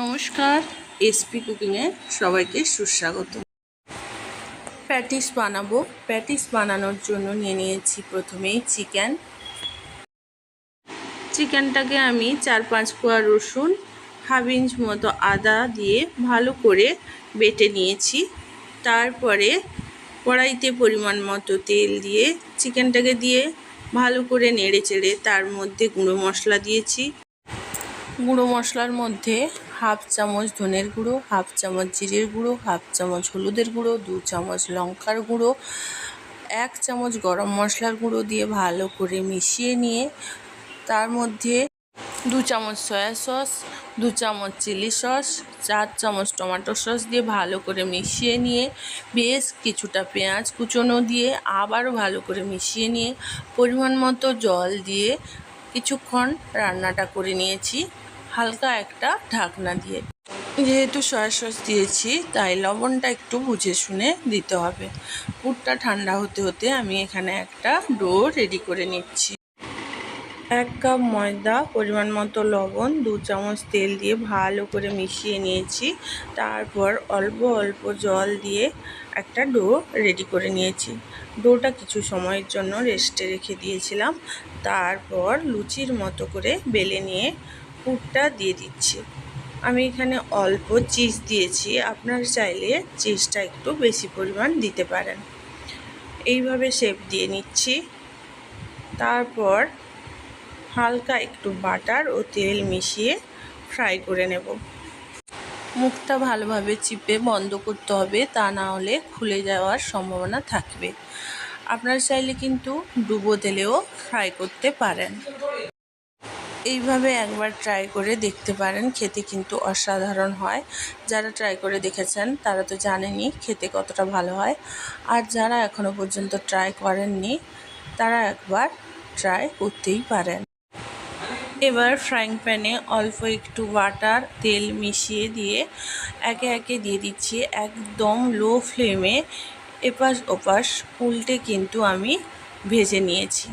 নমস্কার, এসপি কুকিংয়ে সবাইকে সুস্বাগত। প্যাটিস বানাবো। প্যাটিস বানানোর জন্য নিয়ে নিয়েছি প্রথমেই চিকেনটাকে আমি 4-5 কোয়া রসুন, হাফ ইঞ্চ মতো আদা দিয়ে ভালো করে বেটে নিয়েছি। তারপরে কড়াইতে পরিমাণ মতো তেল দিয়ে চিকেনটাকে দিয়ে ভালো করে নেড়ে চেড়ে তার মধ্যে গুঁড়ো মশলা দিয়েছি। গুঁড়ো মশলার মধ্যে হাফ চামচ ধনের গুঁড়ো, হাফ চামচ জিরের গুঁড়ো, হাফ চামচ হলুদের গুঁড়ো, 2 চামচ লঙ্কার গুঁড়ো, 1 চামচ গরম মশলার গুঁড়ো দিয়ে ভালো করে মিশিয়ে নিয়ে তার মধ্যে 2 চামচ সয়া সস, 2 চামচ চিলি সস, 4 চামচ টমেটো সস দিয়ে ভালো করে মিশিয়ে নিয়ে বেশ কিছুটা পেঁয়াজ কুচনো দিয়ে আবারও ভালো করে মিশিয়ে নিয়ে পরিমাণ মতো জল দিয়ে কিছুক্ষণ রান্নাটা করে নিয়েছি হালকা একটা ঢাকনা দিয়ে। যেহেতু সয়া সস দিয়েছি তাই লবণটা একটু বুঝে শুনে দিতে হবে। পুরটা ঠান্ডা হতে হতে আমি এখানে একটা ডো রেডি করে নিচ্ছি। 1 কাপ ময়দা, পরিমাণ মতো লবণ, 2 চামচ তেল দিয়ে ভালো করে মিশিয়ে নিয়েছি। তারপর অল্প অল্প জল দিয়ে একটা ডো রেডি করে নিয়েছি। ডোটা কিছু সময়ের জন্য রেস্টে রেখে দিয়েছিলাম। তারপর লুচির মতো করে বেলে নিয়ে পুরটা দিয়ে দিচ্ছি। আমি এখানে অল্প চিজ দিয়েছি, আপনারা চাইলে চিজটা একটু বেশি পরিমাণ দিতে পারেন। এইভাবে শেপ দিয়ে নিচ্ছি। তারপর হালকা একটু বাটার ও তেল মিশিয়ে ফ্রাই করে নেব। মুখটা ভালোভাবে চিপে বন্ধ করতে হবে, তা না হলে খুলে যাওয়ার সম্ভাবনা থাকবে। আপনারা চাইলে কিন্তু ডুবো তেলেও ফ্রাই করতে পারেন। এইভাবে একবার ট্রাই করে দেখতে পারেন, খেতে কিন্তু অসাধারণ হয়। যারা ট্রাই করে দেখেছেন তারা তো জানেনই খেতে কতটা ভালো হয়, আর যারা এখনও পর্যন্ত ট্রাই করেননি তারা একবার ট্রাই করতেই পারেন। এবার ফ্রাইং প্যানে অল্প একটু বাটার তেল মিশিয়ে দিয়ে একে একে দিয়ে দিচ্ছি একদম লো ফ্লেমে। এপাশ ওপাশ উল্টে কিন্তু আমি ভেজে নিয়েছি।